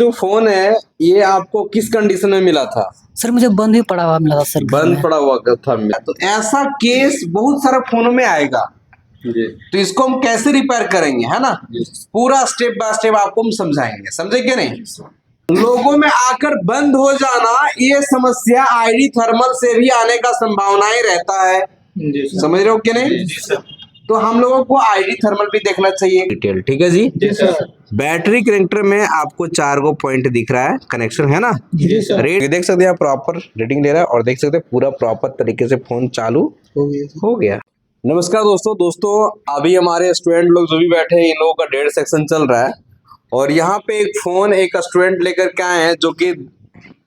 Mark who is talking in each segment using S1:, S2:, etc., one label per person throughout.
S1: जो फोन है ये आपको किस कंडीशन में मिला था?
S2: सर मुझे बंद ही पड़ा हुआ मिला था सर, घर
S1: बंद
S2: में।
S1: पड़ा हुआ था मिला। तो ऐसा केस बहुत सारे फोनों में आएगा
S3: जी।
S1: तो इसको हम कैसे रिपेयर करेंगे, है ना? पूरा स्टेप बाय स्टेप आपको हम समझाएंगे, समझे क्या नहीं? लोगों में आकर बंद हो जाना ये समस्या आईडी थर्मल से भी आने का संभावनाएं रहता है।
S3: जी सर।
S1: समझ रहे हो कि नहीं?
S3: जी सर।
S1: तो हम लोगों को आईडी थर्मल भी देखना चाहिए डिटेल, ठीक है जी?
S3: जी सर।
S1: बैटरी कनेक्टर में आपको 4 गो पॉइंट दिख रहा है, कनेक्शन है ना?
S3: जी सर।
S1: रेट देख सकते हैं, प्रॉपर रीडिंग ले रहा है और देख सकते हैं पूरा प्रॉपर तरीके से फोन चालू हो गया। नमस्कार दोस्तों अभी हमारे स्टूडेंट लोग जो भी बैठे हैं इन लोगों का डेढ़ सेक्शन चल रहा है और यहाँ पे एक फोन एक स्टूडेंट लेकर के आए हैं जो कि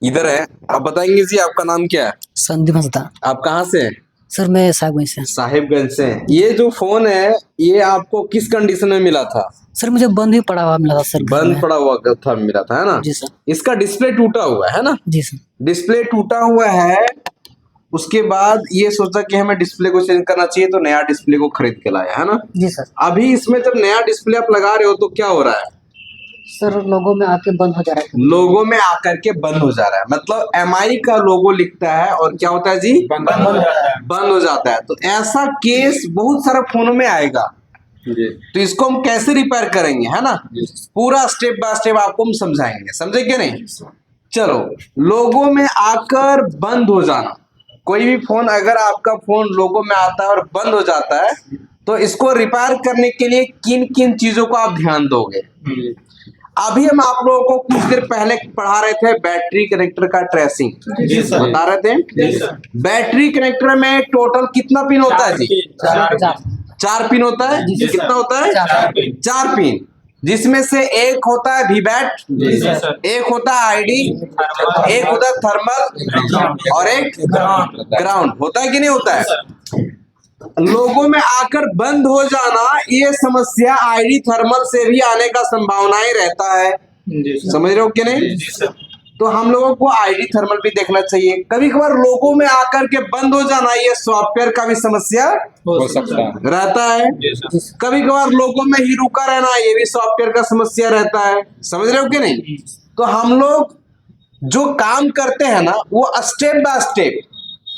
S1: इधर है। आप बताएंगे जी आपका नाम क्या है?
S2: संदीप हंसदा।
S1: आप कहाँ से हैं?
S2: सर मैं सागवानी से।
S1: साहिबगंज से। ये जो फोन है ये आपको किस कंडीशन में मिला था?
S2: सर मुझे बंद ही पड़ा हुआ मिला था सर, घर
S1: बंद
S2: में।
S1: पड़ा हुआ था मिला था, है ना?
S2: जी सर।
S1: इसका डिस्प्ले टूटा हुआ है ना?
S2: जी सर।
S1: डिस्प्ले टूटा हुआ है, उसके बाद ये सोचा कि हमें डिस्प्ले को चेंज करना चाहिए तो नया डिस्प्ले को खरीद के लाया, है ना?
S2: जी सर।
S1: अभी इसमें जब नया डिस्प्ले आप लगा रहे हो तो क्या हो रहा है?
S2: सर लोगों में आके बंद हो जा रहा है।
S1: लोगों में आकर के बंद हो जा रहा है, मतलब एमआई का लोगो लिखता है और क्या होता है जी?
S3: बंद हो जाता है।
S1: बंद हो जाता है। तो ऐसा केस बहुत सारे फोनों में आएगा
S3: जी।
S1: तो इसको हम कैसे रिपेयर करेंगे, है ना?
S3: जी।
S1: पूरा स्टेप बाय स्टेप आपको हम समझाएंगे, समझे क्या नहीं? चलो, लोगों में आकर बंद हो जाना, कोई भी फोन अगर आपका फोन लोगो में आता है और बंद हो जाता है तो इसको रिपेयर करने के लिए किन किन चीजों को आप ध्यान दोगे? अभी हम आप लोगों को कुछ देर पहले पढ़ा रहे थे बैटरी कनेक्टर का ट्रेसिंग,
S3: जी सर।
S1: बता रहे थे।
S3: जी सर।
S1: बैटरी कनेक्टर में टोटल कितना पिन होता है जी? 4 पिन होता है।
S2: जी सर।
S1: कितना होता है? 4 पिन, जिसमें से एक होता है वीबैट,
S3: जी सर।
S1: एक होता है आईडी, एक होता है थर्मल और एक ग्राउंड। होता है कि नहीं होता है? लोगों में आकर बंद हो जाना ये समस्या आईडी थर्मल से भी आने का संभावनाएं रहता है।
S3: जी सर।
S1: समझ रहे हो कि नहीं?
S3: जी सर।
S1: तो हम लोगों को आईडी थर्मल भी देखना चाहिए। कभी कभार लोगों में आकर के बंद हो जाना ये सॉफ्टवेयर का भी समस्या
S3: हो सकता है।
S1: रहता है।
S3: जी सर।
S1: कभी कभार लोगों में ही रुका रहना ये भी सॉफ्टवेयर का समस्या रहता है। समझ रहे हो कि नहीं? तो हम लोग जो काम करते हैं ना वो स्टेप बाय स्टेप,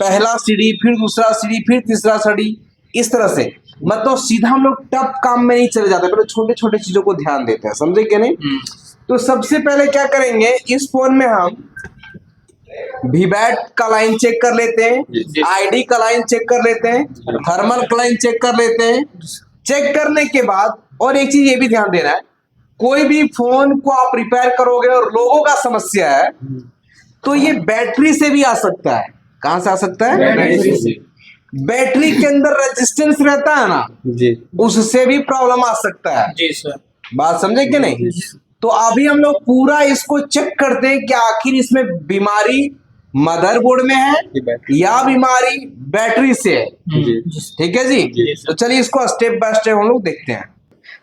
S1: पहला सीढ़ी, फिर दूसरा सीढ़ी, फिर तीसरा सीढ़ी, इस तरह से, मतलब सीधा हम लोग टफ काम में नहीं चले जाते, पहले छोटे छोटे चीजों को ध्यान देते हैं। समझे कि नहीं? तो सबसे पहले क्या करेंगे, इस फोन में हम वीबैट का लाइन चेक कर लेते हैं, आईडी का लाइन चेक कर लेते हैं, थर्मल का लाइन चेक कर लेते हैं। चेक करने के बाद और एक चीज ये भी ध्यान देना है, कोई भी फोन को आप रिपेयर करोगे और लोगों का समस्या है तो ये बैटरी से भी आ सकता है। कहां से आ सकता है? बैटरी के अंदर रेजिस्टेंस रहता है ना
S3: जी।
S1: उससे भी प्रॉब्लम आ सकता है।
S3: जी सर।
S1: बात समझे कि नहीं? तो अभी हम लोग पूरा इसको चेक करते हैं कि आखिर इसमें बीमारी मदरबोर्ड में है या बीमारी बैटरी से है। ठीक है जी? तो चलिए इसको स्टेप बाय स्टेप हम लोग देखते हैं।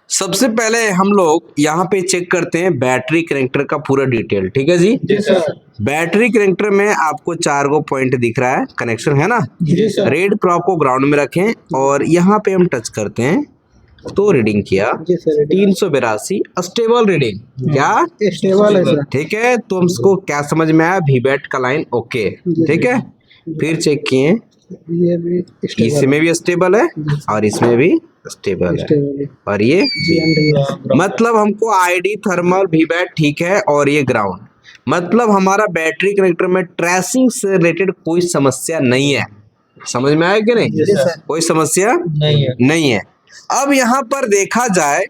S1: सबसे पहले हम लोग यहाँ पे चेक करते हैं बैटरी कनेक्टर का पूरा डिटेल, ठीक है जी?
S3: जी सर।
S1: बैटरी कनेक्टर में आपको 4 गो पॉइंट दिख रहा है, कनेक्शन है ना?
S3: जी सर।
S1: रेड प्रॉप को ग्राउंड में रखें और यहाँ पे हम टच करते हैं तो रीडिंग किया 382 स्टेबल रीडिंग। क्या
S3: स्टेबल है सर?
S1: ठीक है। तो हमको क्या समझ में आया? वीबैट का लाइन ओके, ठीक है। फिर चेक किए,
S3: ये भी
S1: इसमें भी स्टेबल है और इसमें भी स्टेबल है और ये मतलब हमको आईडी थर्मल वीबैट ठीक है और ये ग्राउंड, मतलब हमारा बैटरी कनेक्टर में ट्रेसिंग से रिलेटेड कोई समस्या नहीं है। समझ में आया कि नहीं? कोई समस्या नहीं है। अब यहाँ पर देखा जाए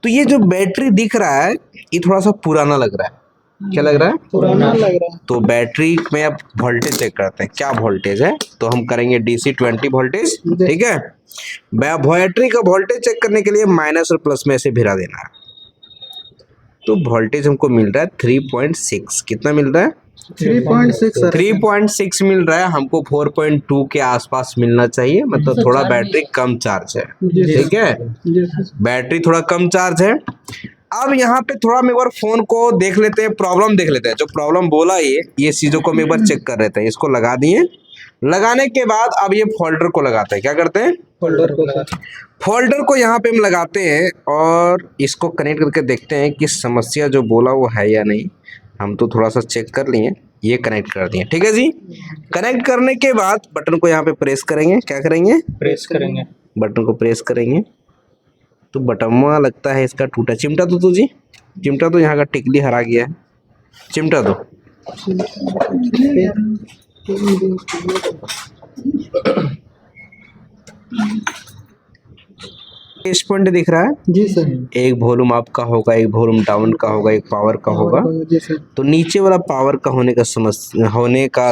S1: तो ये जो बैटरी दिख रहा है ये थोड़ा सा पुराना लग रहा है। क्या लग रहा है?
S3: पुराना लग रहा है।
S1: तो बैटरी में अब वोल्टेज चेक करते हैं, क्या वोल्टेज है। तो हम करेंगे DC 20 वोल्टेज, ठीक है। बैटरी का वोल्टेज चेक करने के लिए माइनस और प्लस में ऐसे भिड़ा देना है। तो वोल्टेज हमको मिल रहा है 3.6। कितना मिल रहा है?
S3: 3.6।
S1: 3.6 मिल रहा है। हमको 4.2 के आसपास मिलना चाहिए, मतलब थोड़ा बैटरी कम चार्ज है, ठीक है। बैटरी थोड़ा कम चार्ज है। अब यहाँ पे थोड़ा हम एक बार फोन को देख लेते हैं, प्रॉब्लम देख लेते हैं। जो प्रॉब्लम बोला ये चीजों को हम एक बार चेक कर लेते हैं। इसको लगा दिए लगाने के बाद अब ये फोल्डर को लगाते हैं, क्या करते हैं,
S3: फोल्डर को सर।
S1: फोल्डर को यहाँ पे हम लगाते हैं और इसको कनेक्ट करके देखते हैं कि समस्या जो बोला वो है या नहीं। हम तो थोड़ा सा चेक कर लिए, ये कनेक्ट कर दिए, ठीक है जी। कनेक्ट करने के बाद बटन को यहाँ पे प्रेस करेंगे, क्या करेंगे,
S3: प्रेस करेंगे।
S1: बटन को प्रेस करेंगे तो बटन लगता है इसका टूटा। चिमटा दो तो जी, चिमटा तो यहाँ का टिकली हरा गया है, चिमटा दो। इस पॉइंट दिख रहा है,
S3: जी सर।
S1: एक वॉल्यूम अप का होगा, एक वॉल्यूम डाउन का होगा, एक पावर का होगा।
S3: जी सर।
S1: तो नीचे वाला पावर का होने का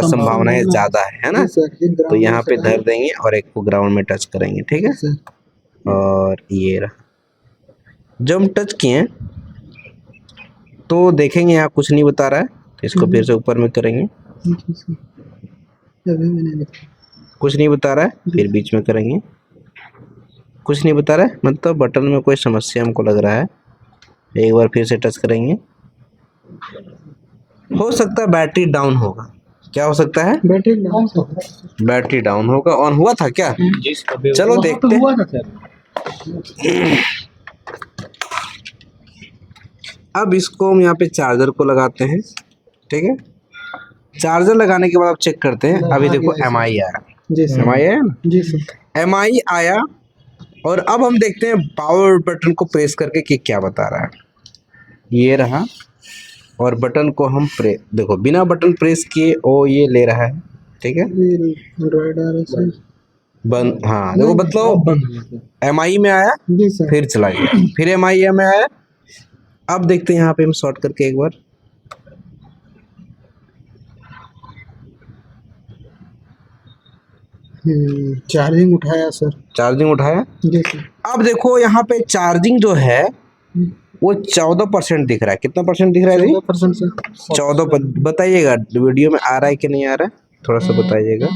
S1: संभावना है ज्यादा है ना।
S3: जी सर, एक
S1: तो
S3: ग्राउंड
S1: यहाँ पे धर देंगे और एक को ग्राउंड में टच करेंगे, ठीक है।
S3: सर।
S1: और ये रहा, जब हम टच किए तो देखेंगे यहाँ कुछ नहीं बता रहा है, तो इसको फिर से ऊपर में करेंगे,
S3: जी सर। अभी मैंने देखा।
S1: कुछ नहीं बता रहा है, फिर बीच में करेंगे, कुछ नहीं बता रहा है, मतलब बटन में कोई समस्या हमको लग रहा है। एक बार फिर से टच करेंगे, हो सकता है बैटरी डाउन होगा। क्या हो सकता है,
S3: बैटरी डाउन होगा।
S1: बैटरी डाउन होगा। ऑन हुआ था क्या, चलो देखते हैं। अब इसको हम यहाँ पे चार्जर को लगाते हैं, ठीक है। चार्जर लगाने के बाद आप चेक करते हैं, अभी देखो MI आया,
S3: जी सर।
S1: MI आया ना,
S3: जी सर।
S1: MI आया। और अब हम देखते हैं पावर बटन को प्रेस करके कि क्या बता रहा है। ये रहा, और बटन को हम देखो बिना बटन प्रेस किए ओ ये ले रहा है, ठीक है।
S3: रेड आ रहा है सर।
S1: बंद, हाँ देखो मतलब MI में आया,
S3: जी सर।
S1: फिर चला गया, फिर MI में आया। अब देखते हैं यहाँ पे हम शॉर्ट करके एक बार,
S3: चार्जिंग उठाया सर।
S1: चार्जिंग उठाया।
S3: जी सर।
S1: अब देखो यहाँ पे चार्जिंग जो है वो 14% दिख रहा है। कितना परसेंट दिख रहा है जी,
S3: 14% सर।
S1: 14। बताइएगा वीडियो में आ रहा है कि नहीं आ रहा है, थोड़ा सा बताइएगा,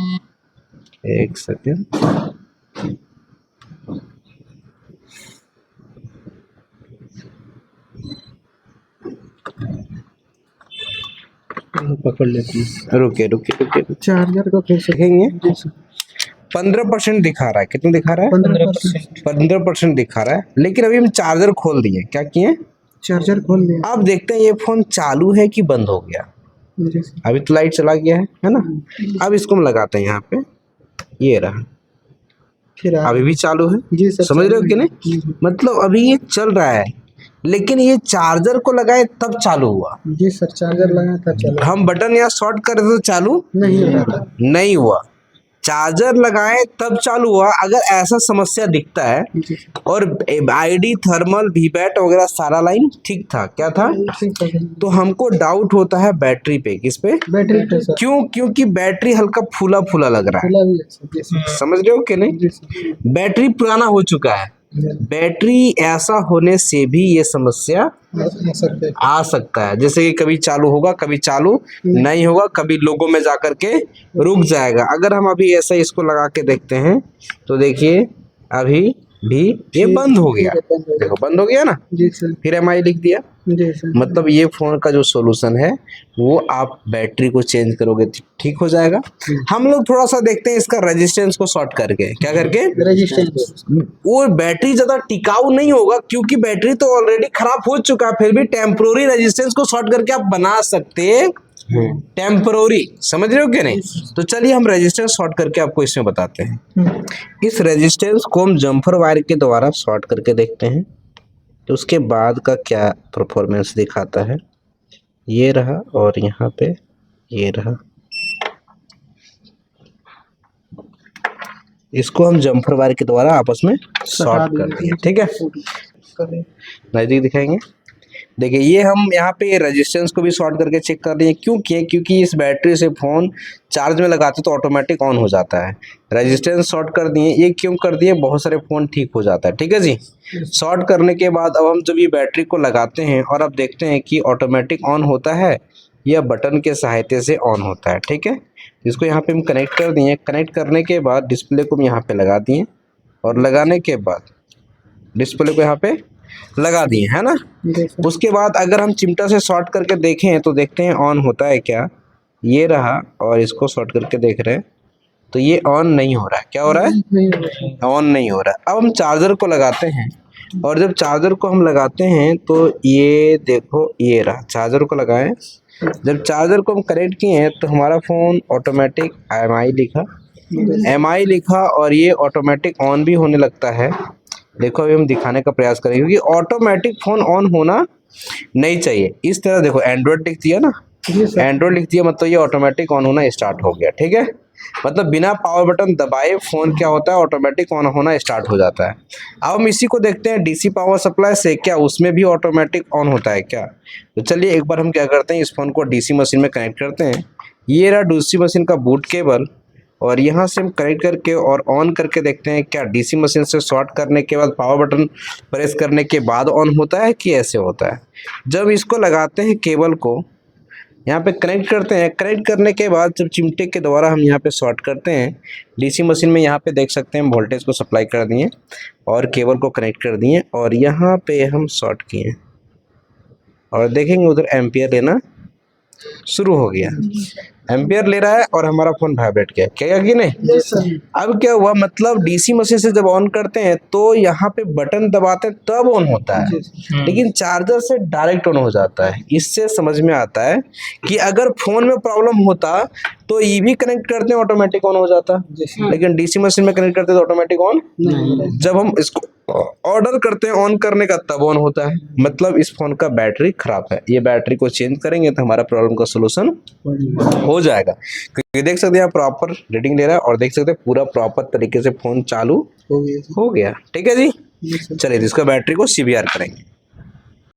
S1: एक सेकेंड।
S3: पकड़ लेते हैं।
S1: रुके रुके रुके,
S3: चार्जर को फिर से
S1: देखेंगे।
S3: जी सर।
S1: 15% दिखा रहा है, कितना दिखा रहा है,
S3: 15%।
S1: 15% दिखा रहा है। लेकिन अभी हम चार्जर खोल दिए, क्या किए,
S3: चार्जर खोल लिया।
S1: अब देखते हैं ये फोन चालू है कि बंद हो गया।
S3: जी सर।
S1: अभी तो लाइट चला गया है ना। अब इसको हम लगाते हैं यहाँ पे, ये रहा,
S3: फिर
S1: अभी भी चालू है।
S3: जी सर।
S1: समझ रहे हो कि नहीं, मतलब अभी ये चल रहा है, लेकिन ये चार्जर को लगाए तब चालू हुआ।
S3: जी सर, चार्जर लगा था, चलो।
S1: हम बटन यहाँ शॉर्ट कर रहे तो चालू
S3: नहीं हो रहा था।
S1: नहीं हुआ, चार्जर लगाए तब चालू हुआ। अगर ऐसा समस्या दिखता है
S3: जी सर।
S1: और ID थर्मल वीबैट वगैरह सारा लाइन ठीक था, क्या था,
S3: ठीक है।
S1: तो हमको डाउट होता है बैटरी पे। किस पे,
S3: बैटरी पे सर।
S1: क्यों, क्योंकि बैटरी हल्का फूला फूला लग रहा है।
S3: खुला भी है सर। जी सर।
S1: समझ रहे हो कि नहीं,
S3: जी सर।
S1: बैटरी पुराना हो चुका है। बैटरी ऐसा होने से भी ये समस्या आ सकता है, जैसे कि कभी चालू होगा, कभी चालू नहीं होगा, कभी लोगों में जाकर के रुक जाएगा। अगर हम अभी ऐसा इसको लगा के देखते हैं तो देखिए अभी भी ये बंद हो गया, देखो बंद हो गया ना।
S3: जी सर।
S1: फिर MI लिख दिया।
S3: जी सर।
S1: मतलब ये फोन का जो सॉल्यूशन है वो आप बैटरी को चेंज करोगे तो ठीक हो जाएगा। हम लोग थोड़ा सा देखते हैं इसका रेजिस्टेंस को शॉर्ट करके, क्या करके,
S3: रेजिस्टेंस।
S1: वो बैटरी ज्यादा टिकाऊ नहीं होगा क्योंकि बैटरी तो ऑलरेडी खराब हो चुका है, फिर भी टेम्पोररी रेजिस्टेंस को शॉर्ट करके आप बना सकते हैं, टेम्पोररी। समझ रहे हो क्या नहीं। तो चलिए हम रेजिस्टेंस शॉर्ट करके आपको इसमें बताते हैं। इस रेजिस्टेंस को हम जम्पर वायर के द्वारा शॉर्ट करके देखते हैं तो उसके बाद का क्या परफॉर्मेंस दिखाता है। ये रहा और यहाँ पे ये रहा। इसको हम जम्पर वायर के द्वारा आपस में शॉर्ट कर दिए, ठीक है। नजदीक दिखाएंगे, देखिए ये हम यहाँ पे रेजिस्टेंस को भी शॉर्ट करके चेक कर रहे हैं। क्यों किए, क्योंकि इस बैटरी से फोन चार्ज में लगाते तो ऑटोमेटिक ऑन हो जाता है। रेजिस्टेंस शॉर्ट कर दिए, ये क्यों कर दिए, बहुत सारे फोन ठीक हो जाता है, ठीक है जी। शॉर्ट करने के बाद अब हम जब ये बैटरी को लगाते हैं और अब देखते हैं कि ऑटोमेटिक ऑन होता है या बटन के सहायता से ऑन होता है, ठीक है। इसको यहाँ पे हम कनेक्ट कर दिए। कनेक्ट करने के बाद डिस्प्ले को हम यहाँ पे लगा दिए और लगाने के बाद डिस्प्ले को यहाँ पे लगा दिए, है ना। उसके बाद अगर हम चिमटा से शॉर्ट करके देखें तो देखते हैं ऑन होता है क्या। ये रहा और इसको शॉर्ट करके देख रहे हैं तो ये ऑन नहीं हो रहा है। क्या हो रहा है?
S3: नहीं हो रहा है।
S1: ऑन नहीं हो रहा है। अब हम चार्जर को लगाते हैं और जब चार्जर को हम लगाते हैं तो ये देखो ये रहा, चार्जर को लगाएं। जब चार्जर को हम कनेक्ट किए हैं तो हमारा फ़ोन ऑटोमेटिक MI लिखा और ये ऑटोमेटिक ऑन भी होने लगता है। देखो अभी हम दिखाने का प्रयास करेंगे क्योंकि ऑटोमेटिक फ़ोन ऑन होना नहीं चाहिए। इस तरह देखो एंड्रॉयड लिख दिया ना,
S3: जी सर।
S1: एंड्रॉयड लिख दिया मतलब ये ऑटोमेटिक ऑन होना स्टार्ट हो गया। ठीक है, मतलब बिना पावर बटन दबाए फ़ोन क्या होता है, ऑटोमेटिक ऑन होना स्टार्ट हो जाता है। अब हम इसी को देखते हैं डीसी पावर सप्लाई से, क्या उसमें भी ऑटोमेटिक ऑन होता है क्या? तो चलिए एक बार हम क्या करते हैं, इस फ़ोन को डीसी मशीन में कनेक्ट करते हैं। ये रहा डीसी मशीन का बूट केबल और यहाँ से हम कनेक्ट करके और ऑन करके देखते हैं क्या डीसी मशीन से शॉर्ट करने के बाद पावर बटन प्रेस करने के बाद ऑन होता है कि ऐसे होता है। जब इसको लगाते हैं केबल को यहाँ पे कनेक्ट करते हैं, कनेक्ट करने के बाद जब चिमटे के द्वारा हम यहाँ पे शॉर्ट करते हैं डीसी मशीन में, यहाँ पे देख सकते हैं हम वोल्टेज को सप्लाई कर दिए और केबल को कनेक्ट कर दिए और यहाँ पे हम शॉर्ट किए और देखेंगे उधर एम्पियर लेना शुरू हो गया। एम्पियर ले रहा है और हमारा फ़ोन वाइब्रेट किया, क्या कि नहीं?
S3: जी सर।
S1: अब क्या हुआ, मतलब डीसी मशीन से जब ऑन करते हैं तो यहाँ पे बटन दबाते हैं तब ऑन होता है, लेकिन चार्जर से डायरेक्ट ऑन हो जाता है। इससे समझ में आता है कि अगर फ़ोन में प्रॉब्लम होता तो ये भी कनेक्ट करते हैं ऑटोमेटिक ऑन हो जाता, लेकिन डीसी मशीन में कनेक्ट करते तो ऑटोमेटिक ऑन, जब हम इसको ऑर्डर करते हैं ऑन करने का तब ऑन होता है। मतलब इस फ़ोन का बैटरी ख़राब है, ये बैटरी को चेंज करेंगे तो हमारा प्रॉब्लम का सोल्यूशन हो जाएगा। क्योंकि देख सकते हैं यहाँ प्रॉपर रीडिंग ले रहा है और देख सकते हैं पूरा प्रॉपर तरीके से फ़ोन चालू
S3: हो गया।
S1: हो गया। ठीक है जी, चलिए इसका बैटरी को CBR करेंगे।